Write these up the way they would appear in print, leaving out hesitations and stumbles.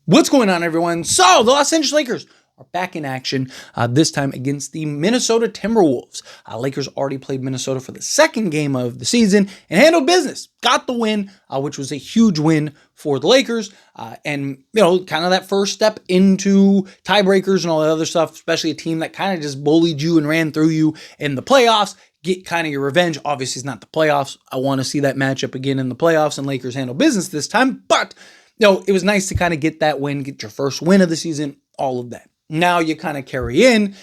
What's going on, everyone? So, the Los Angeles Lakers are back in action, this time against the Minnesota Timberwolves. Lakers already played Minnesota for the second game of the season and handled business. Got the win, which was a huge win for the Lakers. And, kind of that first step into tiebreakers and all that other stuff, especially a team that kind of just bullied you and ran through you in the playoffs. Get kind of your revenge. Obviously, it's not the playoffs. I want to see that matchup again in the playoffs and Lakers handle business this time, but it was nice to kind of get that win, get your first win of the season, all of that. Now you kind of carry in,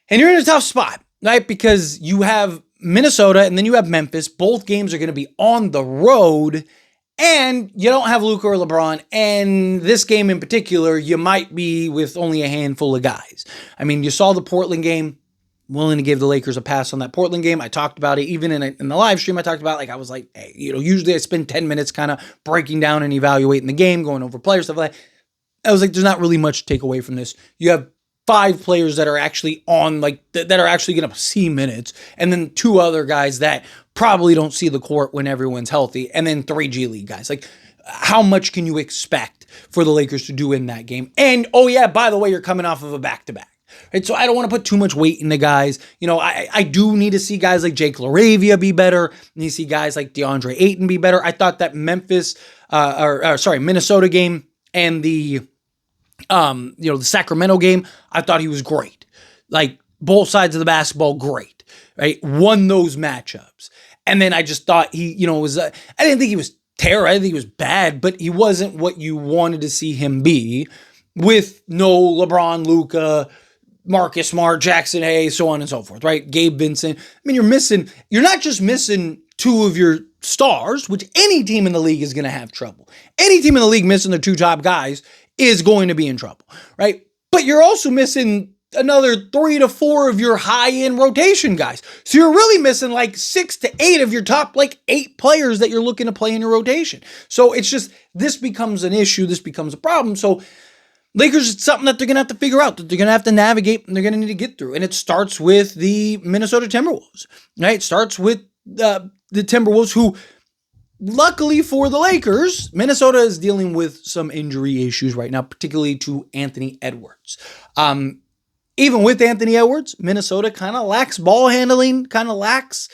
and you're in a tough spot, right? Because you have Minnesota and then you have Memphis. Both games are going to be on the road, and you don't have Luka or LeBron. And this game in particular, you might be with only a handful of guys. I mean, you saw the Portland game. Willing to give the Lakers a pass on that Portland game. I talked about it even in the live stream. I talked about, I was like, hey, usually I spend 10 minutes kind of breaking down and evaluating the game, going over players, stuff like that. I was like, there's not really much to take away from this. You have 5 players that are actually on, that are actually going to see minutes, and then 2 other guys that probably don't see the court when everyone's healthy, and then 3 G League guys. How much can you expect for the Lakers to do in that game? And, oh yeah, by the way, you're coming off of a back-to-back. Right, so I don't want to put too much weight in the guys. I do need to see guys like Jake LaRavia be better. I need to see guys like DeAndre Ayton be better. I thought that Minnesota game and the Sacramento game, I thought he was great. Both sides of the basketball, great. Right, won those matchups. And then I just thought he, was. I didn't think he was terrible. I didn't think he was bad, but he wasn't what you wanted to see him be with no LeBron, Luka, Marcus Smart, Jackson Hayes, so on and so forth, right? Gabe Vincent. I mean, you're not just missing 2 of your stars, which any team in the league is going to have trouble. Any team in the league missing their 2 top guys is going to be in trouble, right? But you're also missing another 3 to 4 of your high-end rotation guys. So you're really missing 6 to 8 of your top 8 players that you're looking to play in your rotation. So it's just, this becomes an issue. This becomes a problem. So Lakers, it's something that they're going to have to figure out, that they're going to have to navigate, and they're going to need to get through. And it starts with the Minnesota Timberwolves, right? It starts with the Timberwolves, who, luckily for the Lakers, Minnesota is dealing with some injury issues right now, particularly to Anthony Edwards. Even with Anthony Edwards, Minnesota kind of lacks ball handling, kind of lacks,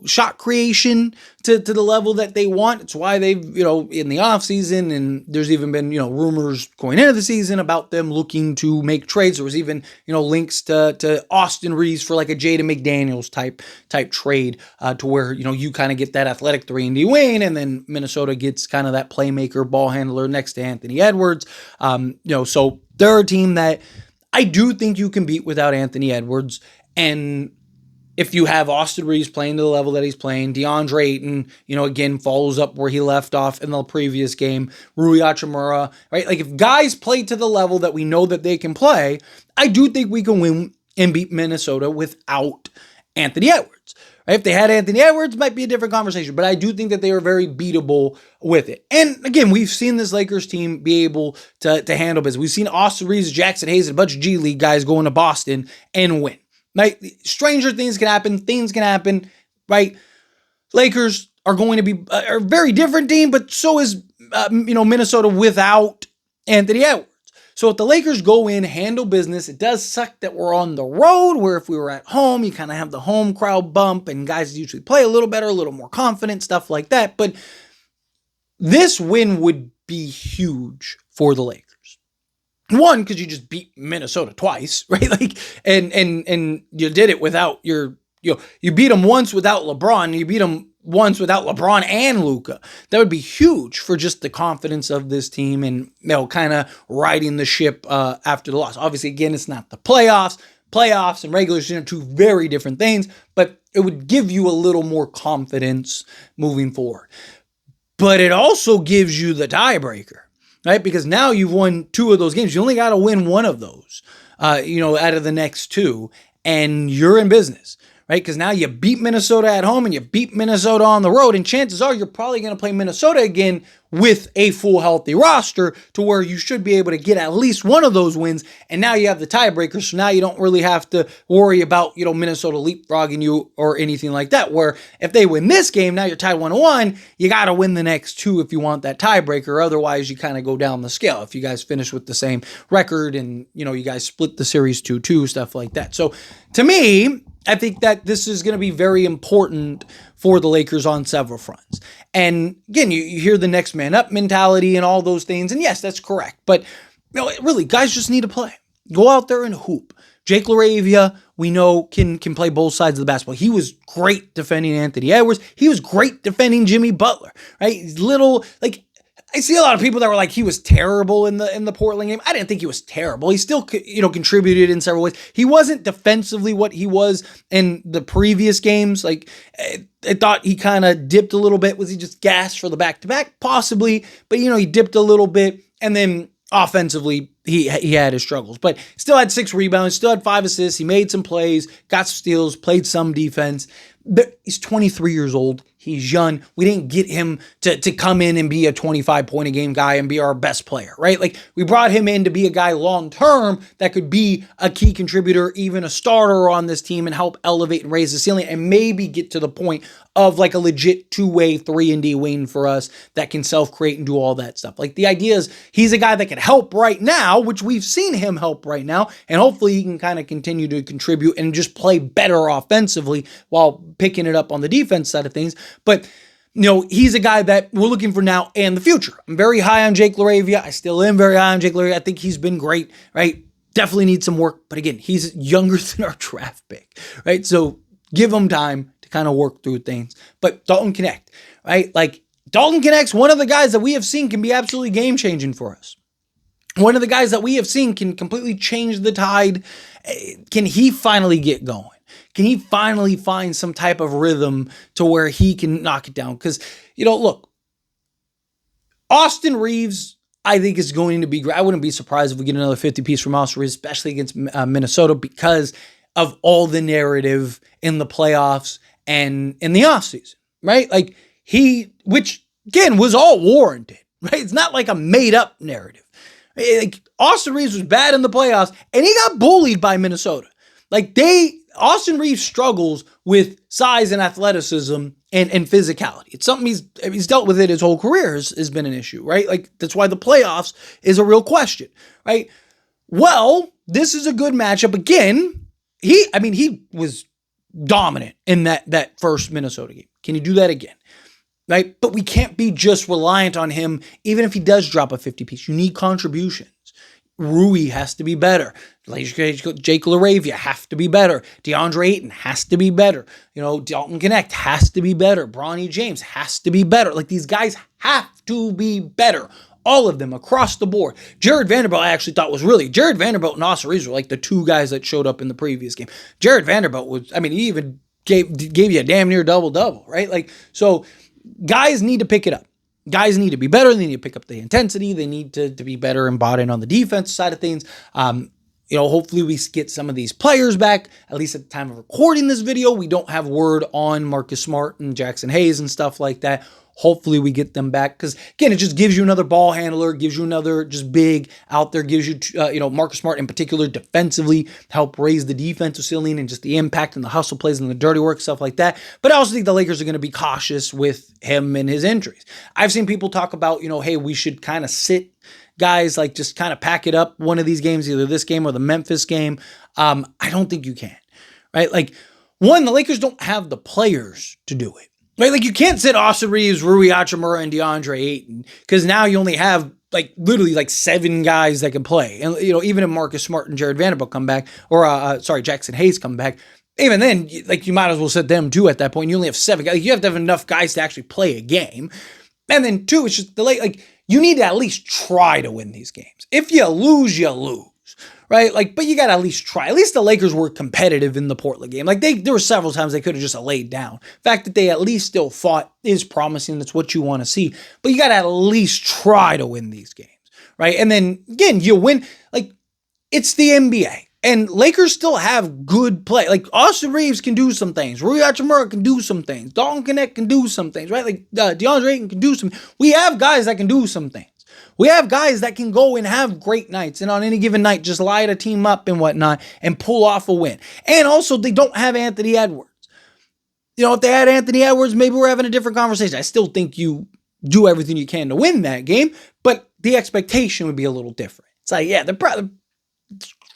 shot creation to the level that they want. It's why they've, in the offseason, and there's even been, rumors going into the season about them looking to make trades. There was even, links to Austin Reeves for a Jaden McDaniels type trade to where, you kind of get that athletic 3-and-D wing, and then Minnesota gets kind of that playmaker ball handler next to Anthony Edwards. So they're a team that I do think you can beat without Anthony Edwards. And if you have Austin Reeves playing to the level that he's playing, DeAndre Ayton, again, follows up where he left off in the previous game, Rui Hachimura, right? If guys play to the level that we know that they can play, I do think we can win and beat Minnesota without Anthony Edwards. Right? If they had Anthony Edwards, it might be a different conversation, but I do think that they are very beatable with it. And again, we've seen this Lakers team be able to handle business. We've seen Austin Reeves, Jackson Hayes, and a bunch of G League guys go into Boston and win. Right? Stranger things can happen, right? Lakers are going to be a very different team, but so is Minnesota without Anthony Edwards. So if the Lakers go in, handle business, it does suck that we're on the road, where if we were at home, you kind of have the home crowd bump, and guys usually play a little better, a little more confident, stuff like that. But this win would be huge for the Lakers. One, because you just beat Minnesota twice, right? And you did it without you beat them once without LeBron, you beat them once without LeBron and Luka. That would be huge for just the confidence of this team and, kind of riding the ship after the loss. Obviously, again, it's not the playoffs. Playoffs and regular season are 2 very different things, but it would give you a little more confidence moving forward. But it also gives you the tiebreaker, right? Because now you've won 2 of those games. You only got to win 1 of those, out of the next 2, and you're in business. right? Because now you beat Minnesota at home and you beat Minnesota on the road, and chances are you're probably going to play Minnesota again with a full healthy roster to where you should be able to get at least one of those wins. And now you have the tiebreaker, so now you don't really have to worry about, Minnesota leapfrogging you or anything like that, where if they win this game, now you're tied 1-1, you got to win the next two if you want that tiebreaker. Otherwise, you kind of go down the scale if you guys finish with the same record and, you guys split the series 2-2, stuff like that. So to me, I think that this is going to be very important for the Lakers on several fronts. And again, you hear the next man up mentality and all those things. And yes, that's correct. But really, guys just need to play. Go out there and hoop. Jake LaRavia, we know, can play both sides of the basketball. He was great defending Anthony Edwards. He was great defending Jimmy Butler, right? He's little, I see a lot of people that were like, he was terrible in the Portland game. I didn't think he was terrible. He still, contributed in several ways. He wasn't defensively what he was in the previous games. I thought he kind of dipped a little bit. Was he just gassed for the back-to-back? Possibly. But, he dipped a little bit. And then offensively, he had his struggles. But still had 6 rebounds, still had 5 assists. He made some plays, got some steals, played some defense. He's 23 years old. He's young. We didn't get him to come in and be a 25-point-a-game guy and be our best player, right? We brought him in to be a guy long-term that could be a key contributor, even a starter on this team, and help elevate and raise the ceiling and maybe get to the point of a legit 2-way 3-and-D wing for us that can self-create and do all that stuff. The idea is he's a guy that can help right now, which we've seen him help right now, and hopefully he can kind of continue to contribute and just play better offensively while picking it up on the defense side of things. But, he's a guy that we're looking for now and the future. I'm very high on Jake LaRavia. I still am very high on Jake LaRavia. I think he's been great, right? Definitely needs some work. But again, he's younger than our draft pick, right? So give him time to kind of work through things. But Dalton Knecht, right? Dalton Knecht's one of the guys that we have seen can be absolutely game-changing for us. One of the guys that we have seen can completely change the tide. Can he finally get going? Can he finally find some type of rhythm to where he can knock it down? Because, look, Austin Reeves, I think, is going to be great. I wouldn't be surprised if we get another 50-piece from Austin Reeves, especially against Minnesota, because of all the narrative in the playoffs and in the offseason, right? Which, again, was all warranted, right? It's not like a made-up narrative. Austin Reeves was bad in the playoffs, and he got bullied by Minnesota. Austin Reeves struggles with size and athleticism and physicality. It's something he's dealt with it his whole career has been an issue, right? That's why the playoffs is a real question, right? Well, this is a good matchup. Again, he was dominant in that first Minnesota game. Can he do that again? Right? But we can't be just reliant on him, even if he does drop a 50-piece. You need contributions. Rui has to be better. Jake LaRavia have to be better. DeAndre Ayton has to be better. Dalton Knecht has to be better. Bronny James has to be better. These guys have to be better. All of them across the board. Jared Vanderbilt, I actually thought was Jared Vanderbilt and Austin Reeves were the two guys that showed up in the previous game. Jared Vanderbilt was, he even gave you a damn near double-double, right? So guys need to pick it up. Guys need to be better. They need to pick up the intensity. They need to be better and bought in on the defense side of things. Hopefully we get some of these players back, at least at the time of recording this video. We don't have word on Marcus Smart and Jackson Hayes and stuff like that. Hopefully we get them back because, again, it just gives you another ball handler, gives you another just big out there, gives you, Marcus Smart in particular defensively, help raise the defensive ceiling and just the impact and the hustle plays and the dirty work, stuff like that. But I also think the Lakers are going to be cautious with him and his injuries. I've seen people talk about, hey, we should kind of sit guys, just kind of pack it up one of these games, either this game or the Memphis game. I don't think you can, right? One, the Lakers don't have the players to do it. Right? You can't sit Austin Reeves, Rui Hachimura, and DeAndre Ayton because now you only have literally 7 guys that can play. And, even if Marcus Smart and Jared Vanderbilt come back, or, Jackson Hayes come back, even then, you might as well sit them too at that point. You only have 7 guys. You have to have enough guys to actually play a game. And then 2, it's just you need to at least try to win these games. If you lose, you lose. Right? But you got to at least try. At least the Lakers were competitive in the Portland game. There were several times they could have just laid down. The fact that they at least still fought is promising. That's what you want to see. But you got to at least try to win these games. Right? And then, again, you win. It's the NBA. And Lakers still have good play. Like Austin Reeves can do some things. Rui Hachimura can do some things. Dalton Knecht can do some things, right? Like DeAndre Ayton can do some. We have guys that can do some things. We have guys that can go and have great nights and on any given night just light a team up and whatnot and pull off a win. And also they don't have Anthony Edwards. You know, if they had Anthony Edwards, maybe we're having a different conversation. I still think you do everything you can to win that game, but the expectation would be a little different. It's like, yeah, they're probably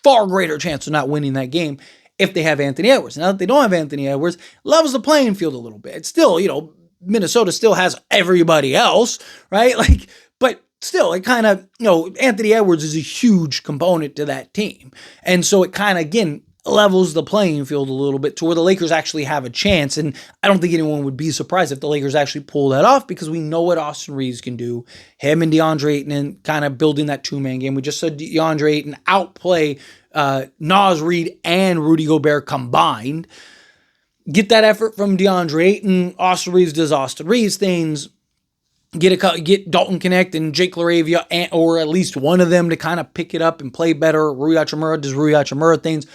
far greater chance of not winning that game if they have Anthony Edwards. Now that they don't have Anthony Edwards, levels the playing field a little bit. It's still, you know, Minnesota still has everybody else, right? Like, but still, it kind of, you know, Anthony Edwards is a huge component to that team. And so it kind of, again, levels the playing field a little bit to where the Lakers actually have a chance. And I don't think anyone would be surprised if the Lakers actually pull that off because we know what Austin Reeves can do. Him and DeAndre Ayton and kind of building that two-man game. We just saw DeAndre Ayton outplay Naz Reid and Rudy Gobert combined. Get that effort from DeAndre Ayton. Austin Reeves does Austin Reeves things. Get Dalton Knecht and Jake LaRavia, or at least one of them to kind of pick it up and play better. Rui Hachimura does Rui Hachimura things.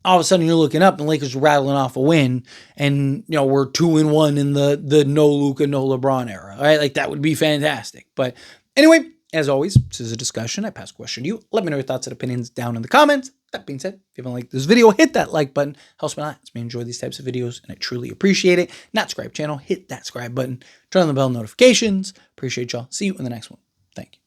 All of a sudden you're looking up and the Lakers are rattling off a win, and you know we're 2-1 in the no Luka, no LeBron era, right? Like that would be fantastic. But anyway, as always, this is a discussion. I pass the question to you. Let me know your thoughts and opinions down in the comments. That being said, if you haven't liked this video, hit that like button. Helps me a lot. Helps me enjoy these types of videos, and I truly appreciate it. Not subscribe channel, hit that subscribe button. Turn on the bell notifications. Appreciate y'all. See you in the next one. Thank you.